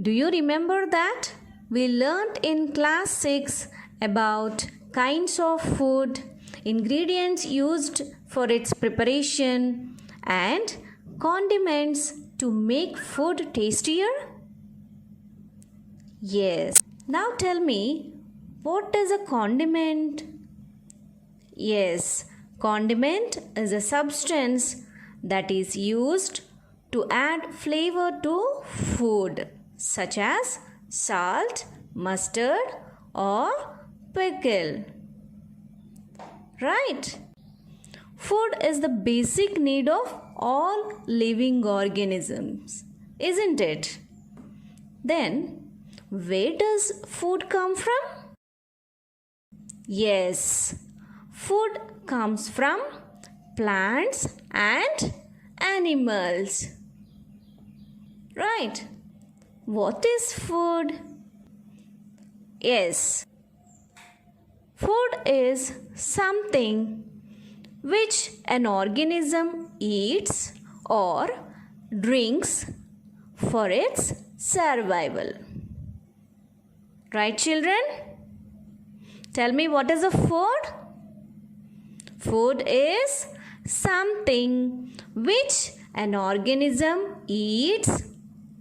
Do you remember that? We learnt in class 6 about kinds of food, ingredients used for its preparation, and condiments to make food tastier? Yes. Now tell me, what is a condiment? Yes, condiment is a substance that is used to add flavor to food, such as salt, mustard, or pickle. Right? Food is the basic need of all living organisms, isn't it? Then, where does food come from? Yes, food comes from plants and animals. Right? What is food? Yes, food is something which an organism eats or drinks for its survival. Right, children? Tell me, what is a food? Food is something which an organism eats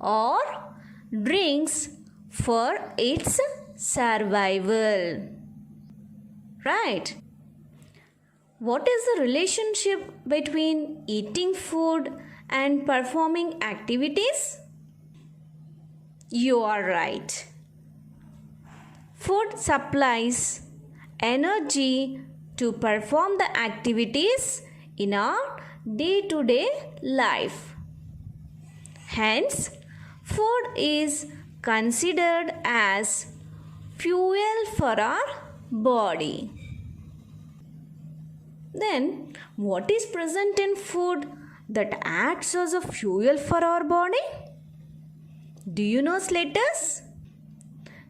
or drinks for its survival. Right? What is the relationship between eating food and performing activities? You are right. Food supplies energy to perform the activities in our day-to-day life. Hence, food is considered as fuel for our body. Then, what is present in food that acts as a fuel for our body? Do you know, Slaters?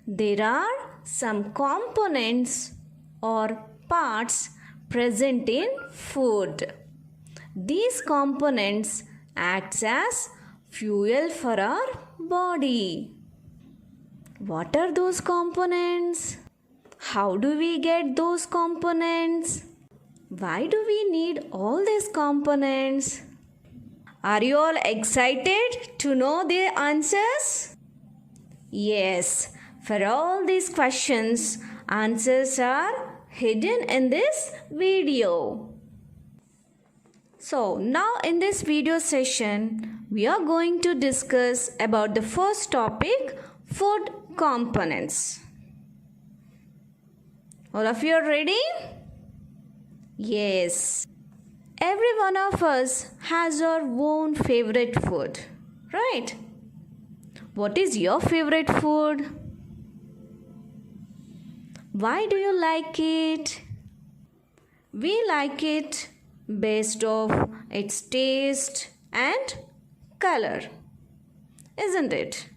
There are some components or parts present in food. These components act as fuel for our body. What are those components? How do we get those components? Why do we need all these components? Are you all excited to know the answers? Yes, for all these questions, answers are hidden in this video. So now in this video session, we are going to discuss about the first topic, food components. All of you are ready? Yes. Every one of us has our own favorite food, right? What is your favorite food? Why do you like it? We like it based off its taste and color, isn't it?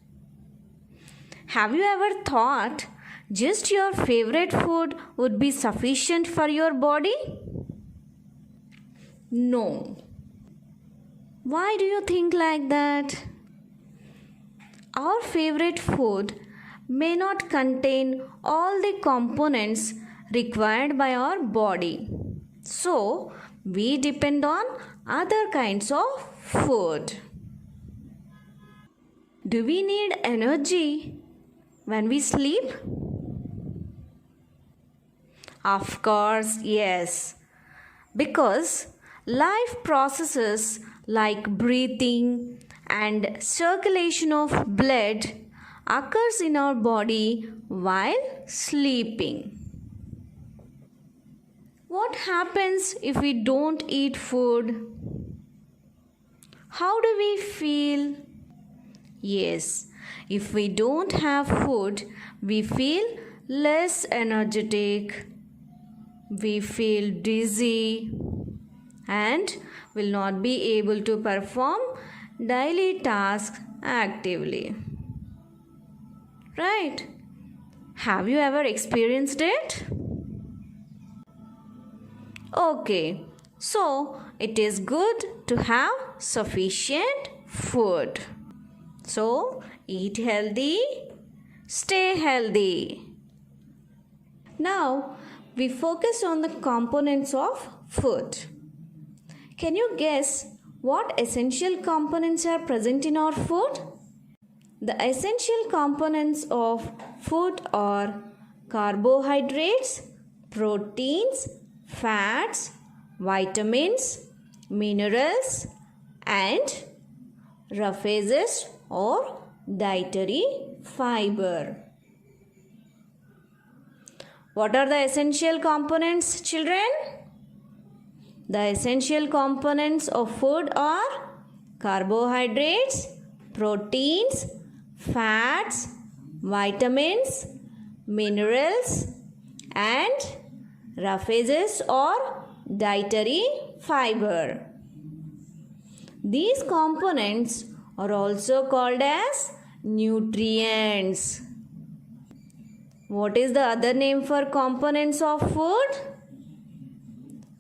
Have you ever thought just your favorite food would be sufficient for your body? No. Why do you think like that? Our favorite food may not contain all the components required by our body. So, we depend on other kinds of food. Do we need energy when we sleep? Of course, yes. Because life processes like breathing and circulation of blood occurs in our body while sleeping. What happens if we don't eat food? How do we feel? Yes, if we don't have food, we feel less energetic, we feel dizzy, and will not be able to perform daily tasks actively. Right? Have you ever experienced it? Okay, so it is good to have sufficient food. So, eat healthy, stay healthy. Now, we focus on the components of food. Can you guess what essential components are present in our food? The essential components of food are carbohydrates, proteins, fats, vitamins, minerals, and rough edges or dietary fiber. What are the essential components, children? The essential components of food are carbohydrates, proteins, fats, vitamins, minerals, and rough edges or dietary fiber. These components are also called as nutrients. What is the other name for components of food?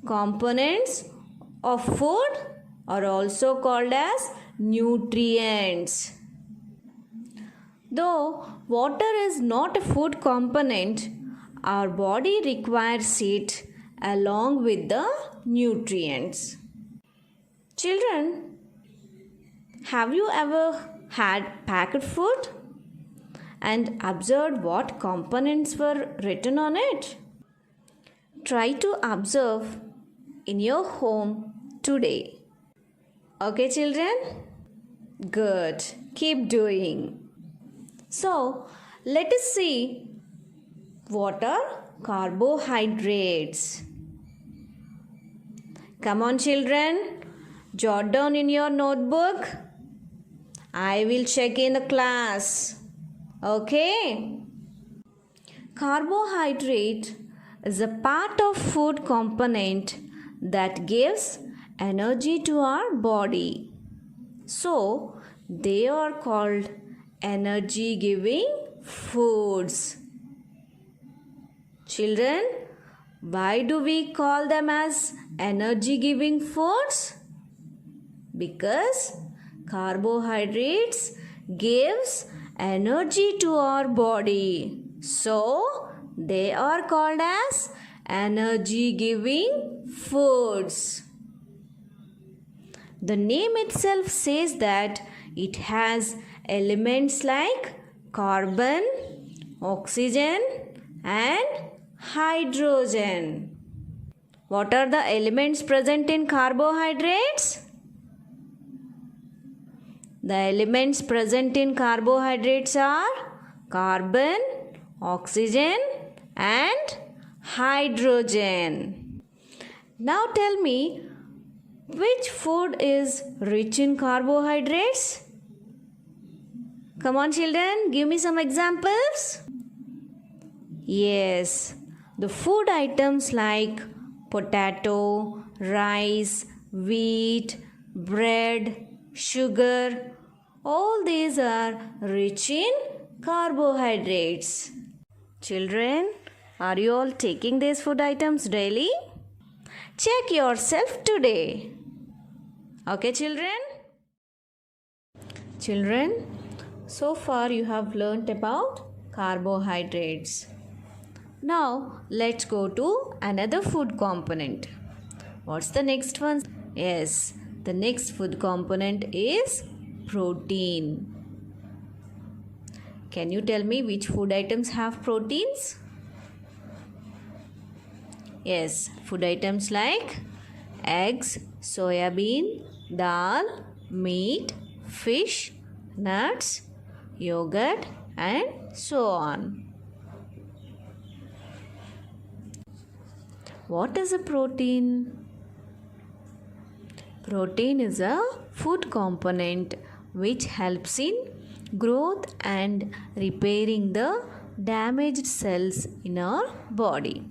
Components of food are also called as nutrients. Though water is not a food component, our body requires it along with the nutrients. Children, have you ever had packed food and observed what components were written on it? Try to observe in your home today. Okay, children? Good. Keep doing. So, let us see what are carbohydrates. Come on, children. Jot down in your notebook. I will check in the class. Okay? Carbohydrate is a part of food component that gives energy to our body. So, they are called energy giving foods. Children, why do we call them as energy giving foods? Because carbohydrates gives energy to our body. So, they are called as energy giving foods. The name itself says that it has elements like carbon, oxygen, and hydrogen. What are the elements present in carbohydrates? The elements present in carbohydrates are carbon, oxygen, and hydrogen. Now tell me, which food is rich in carbohydrates? Come on, children, give me some examples. Yes, the food items like potato, rice, wheat, bread, sugar, all these are rich in carbohydrates. Children, are you all taking these food items daily? Check yourself today. Okay, children? Children, so far you have learnt about carbohydrates. Now, let's go to another food component. What's the next one? Yes, the next food component is protein. Can you tell me which food items have proteins? Yes, food items like eggs, soya bean, dal, meat, fish, nuts, yogurt, and so on. What is a protein? Protein is a food component which helps in growth and repairing the damaged cells in our body.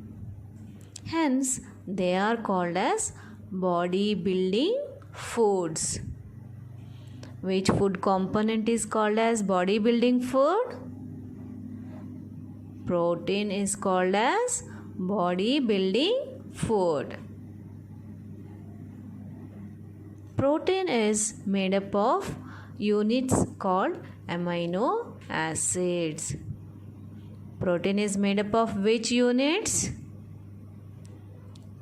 Hence, they are called as body building foods. Which food component is called as body building food? Protein is called as body building food. Protein is made up of units called amino acids. Protein is made up of which units?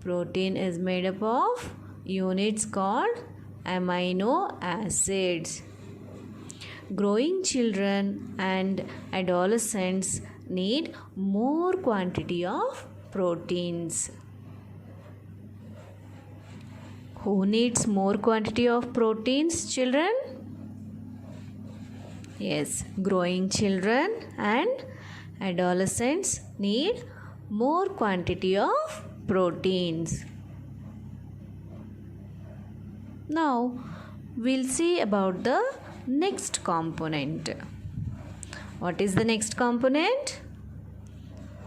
Protein is made up of units called amino acids. Growing children and adolescents need more quantity of proteins. Who needs more quantity of proteins, children? Yes, growing children and adolescents need more quantity of proteins. Now, we'll see about the next component. What is the next component?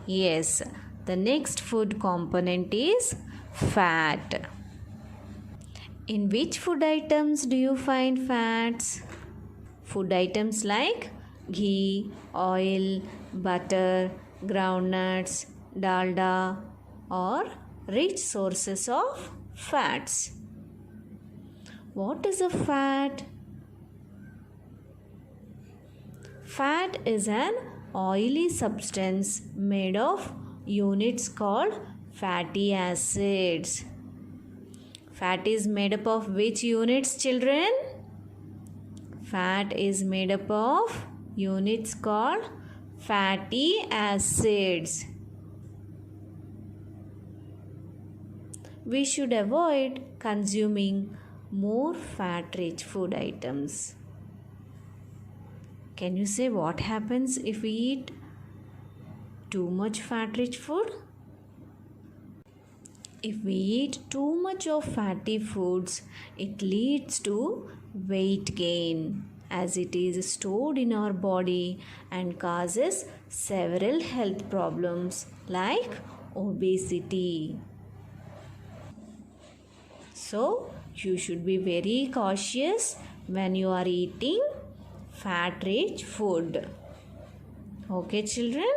Yes, the next food component is fat. In which food items do you find fats? Food items like ghee, oil, butter, groundnuts, dalda, or rich sources of fats. What is a fat? Fat is an oily substance made of units called fatty acids. Fat is made up of which units, children? Fat is made up of units called fatty acids. We should avoid consuming more fat-rich food items. Can you say what happens if we eat too much fat-rich food? If we eat too much of fatty foods, it leads to weight gain as it is stored in our body and causes several health problems like obesity. So, you should be very cautious when you are eating fat-rich food. Okay, children?